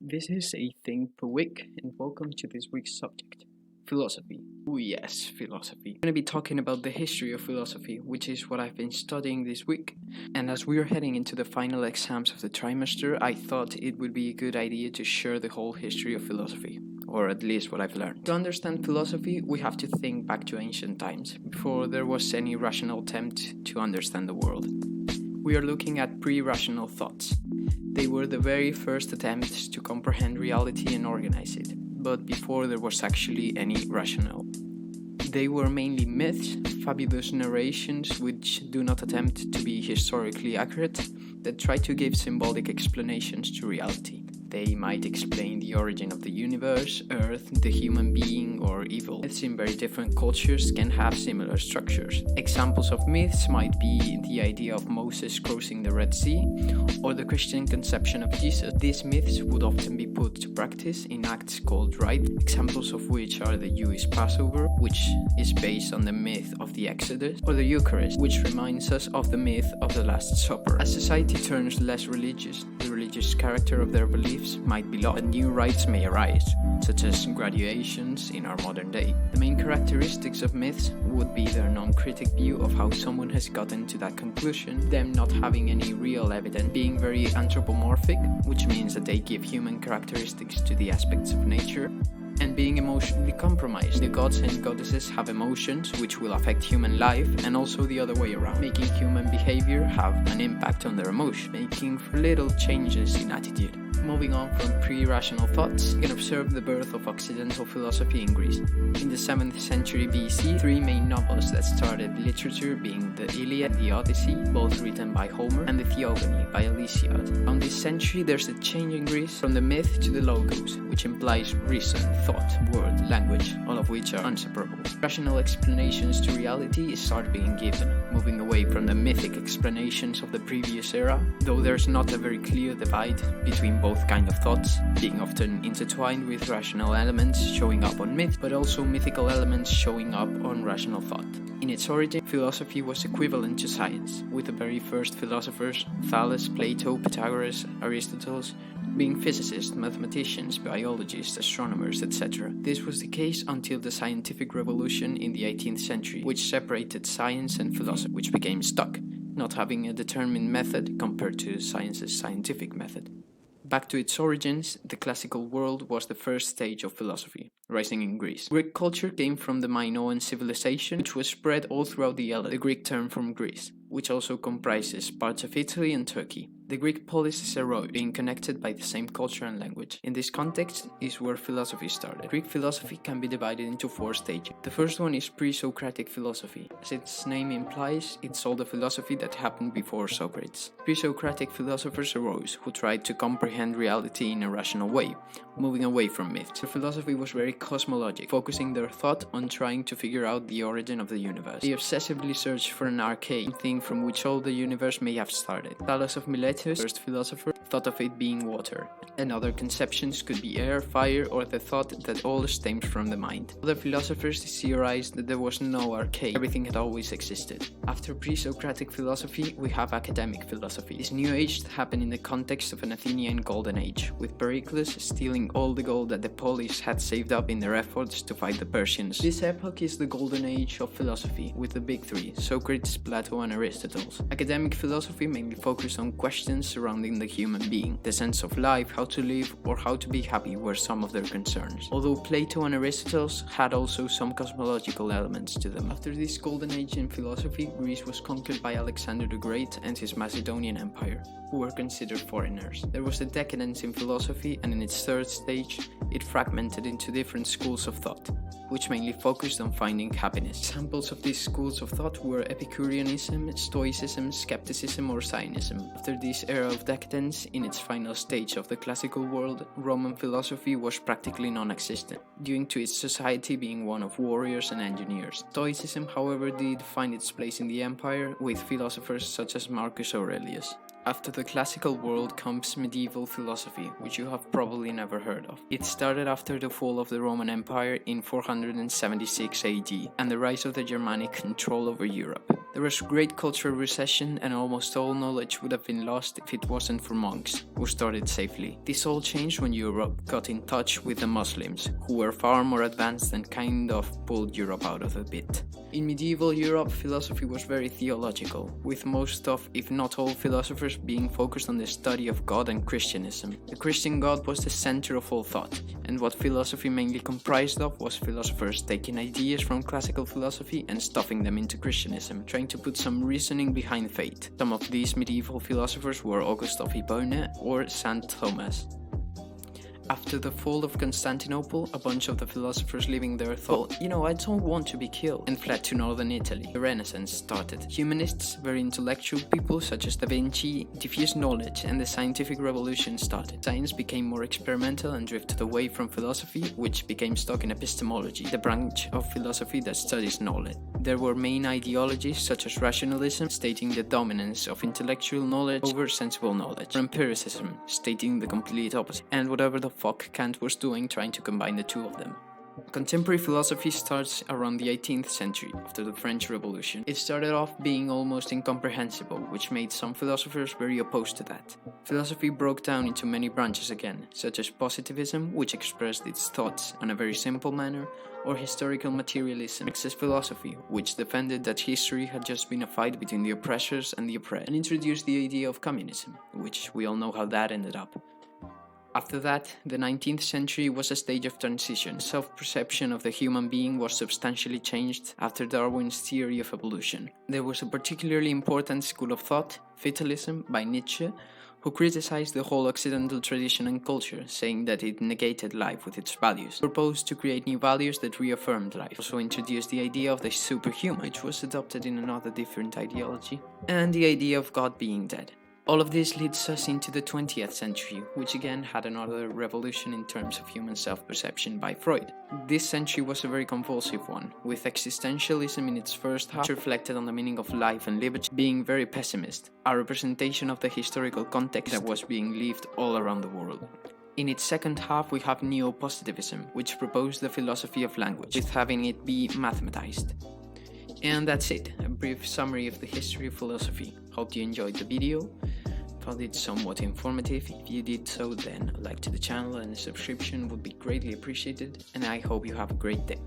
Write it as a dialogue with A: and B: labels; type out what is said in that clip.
A: This is a thing per week, and welcome to this week's subject philosophy. Oh, yes, philosophy. I'm going to be talking about the history of philosophy, which is what I've been studying this week. And as we are heading into the final exams of the trimester, I thought it would be a good idea to share the whole history of philosophy, or at least what I've learned. To understand philosophy, we have to think back to ancient times, before there was any rational attempt to understand the world. We are looking at pre-rational thoughts. They were the very first attempts to comprehend reality and organize it, but before there was actually any rationale. They were mainly myths, fabulous narrations which do not attempt to be historically accurate, that try to give symbolic explanations to reality. They might explain the origin of the universe, Earth, the human being, or evil. Myths in very different cultures can have similar structures. Examples of myths might be the idea of Moses crossing the Red Sea, or the Christian conception of Jesus. These myths would often be put to practice in acts called rite, examples of which are the Jewish Passover, which is based on the myth of the Exodus, or the Eucharist, which reminds us of the myth of the Last Supper. As society turns less religious, the religious character of their beliefs might be lost, but new rites may arise, such as graduations in our modern day. The main characteristics of myths would be their non-critic view of how someone has gotten to that conclusion, them not having any real evidence, being very anthropomorphic, which means that they give human characteristics to the aspects of nature, and being emotionally compromised. The gods and goddesses have emotions which will affect human life, and also the other way around, making human behavior have an impact on their emotion, making for little changes in attitude. Moving on from pre-rational thoughts, we can observe the birth of Occidental philosophy in Greece. In the 7th century BC, three main novels that started literature being the Iliad and the Odyssey, both written by Homer, and the Theogony by Hesiod. Around this century, there's a change in Greece from the myth to the logos, which implies reason, thought, word, language, all of which are inseparable. Rational explanations to reality start being given, moving away from the mythic explanations of the previous era, though there's not a very clear divide between both kinds of thoughts, being often intertwined with rational elements showing up on myth, but also mythical elements showing up on rational thought. In its origin, philosophy was equivalent to science, with the very first philosophers, Thales, Plato, Pythagoras, Aristotle, being physicists, mathematicians, biologists, astronomers, etc. This was the case until the scientific revolution in the 18th century, which separated science and philosophy, which became stuck, not having a determined method compared to science's scientific method. Back to its origins, the classical world was the first stage of philosophy, rising in Greece. Greek culture came from the Minoan civilization, which was spread all throughout the Greek term from Greece, which also comprises parts of Italy and Turkey. The Greek polis is a road, being connected by the same culture and language. In this context is where philosophy started. Greek philosophy can be divided into four stages. The first one is pre-Socratic philosophy. As its name implies, it's all the philosophy that happened before Socrates. Pre-Socratic philosophers arose, who tried to comprehend reality in a rational way, moving away from myths. Their philosophy was very cosmologic, focusing their thought on trying to figure out the origin of the universe. They obsessively searched for an arche, thing from which all the universe may have started. Thales of Miletus, first philosopher, thought of it being water, and other conceptions could be air, fire, or the thought that all stems from the mind. Other philosophers theorized that there was no arche, everything had always existed. After pre-Socratic philosophy, we have academic philosophy. This new age happened in the context of an Athenian golden age, with Pericles stealing all the gold that the polis had saved up in their efforts to fight the Persians. This epoch is the golden age of philosophy, with the big three, Socrates, Plato, and Aristotle. Academic philosophy mainly focused on questions surrounding the human being. The sense of life, how to live, or how to be happy were some of their concerns. Although Plato and Aristotle had also some cosmological elements to them. After this golden age in philosophy, Greece was conquered by Alexander the Great and his Macedonian Empire, who were considered foreigners. There was a decadence in philosophy, and in its third stage, it fragmented into different schools of thought, which mainly focused on finding happiness. Examples of these schools of thought were Epicureanism, Stoicism, Skepticism, or Zionism. After this era of decadence, in its final stage of the classical world, Roman philosophy was practically non-existent, due to its society being one of warriors and engineers. Stoicism, however, did find its place in the empire, with philosophers such as Marcus Aurelius. After the classical world comes medieval philosophy, which you have probably never heard of. It started after the fall of the Roman Empire in 476 AD and the rise of the Germanic control over Europe. There was great cultural recession, and almost all knowledge would have been lost if it wasn't for monks, who started safely. This all changed when Europe got in touch with the Muslims, who were far more advanced and kind of pulled Europe out of the pit. In medieval Europe, philosophy was very theological, with most of, if not all, philosophers being focused on the study of God and Christianism. The Christian God was the center of all thought, and what philosophy mainly comprised of was philosophers taking ideas from classical philosophy and stuffing them into Christianism, trying to put some reasoning behind faith. Some of these medieval philosophers were August of Hipona or St. Thomas. After the fall of Constantinople, a bunch of the philosophers living there thought, I don't want to be killed, and fled to northern Italy. The Renaissance started. Humanists, very intellectual people such as Da Vinci, diffused knowledge, and the scientific revolution started. Science became more experimental and drifted away from philosophy, which became stuck in epistemology, the branch of philosophy that studies knowledge. There were main ideologies such as rationalism, stating the dominance of intellectual knowledge over sensible knowledge, or empiricism, stating the complete opposite, and whatever the fuck Kant was doing, trying to combine the two of them. Contemporary philosophy starts around the 18th century, after the French Revolution. It started off being almost incomprehensible, which made some philosophers very opposed to that. Philosophy broke down into many branches again, such as positivism, which expressed its thoughts in a very simple manner, or historical materialism, Marxist philosophy, which defended that history had just been a fight between the oppressors and the oppressed, and introduced the idea of communism, which we all know how that ended up. After that, the 19th century was a stage of transition. Self-perception of the human being was substantially changed after Darwin's theory of evolution. There was a particularly important school of thought, fatalism, by Nietzsche, who criticized the whole Occidental tradition and culture, saying that it negated life with its values. He proposed to create new values that reaffirmed life. Also introduced the idea of the superhuman, which was adopted in another different ideology, and the idea of God being dead. All of this leads us into the 20th century, which again had another revolution in terms of human self-perception by Freud. This century was a very convulsive one, with existentialism in its first half reflected on the meaning of life and liberty being very pessimist, a representation of the historical context that was being lived all around the world. In its second half, we have neo-positivism, which proposed the philosophy of language, with having it be mathematized. And that's it, a brief summary of the history of philosophy. Hope you enjoyed the video, found it somewhat informative. If you did so, then a like to the channel and a subscription would be greatly appreciated, and I hope you have a great day.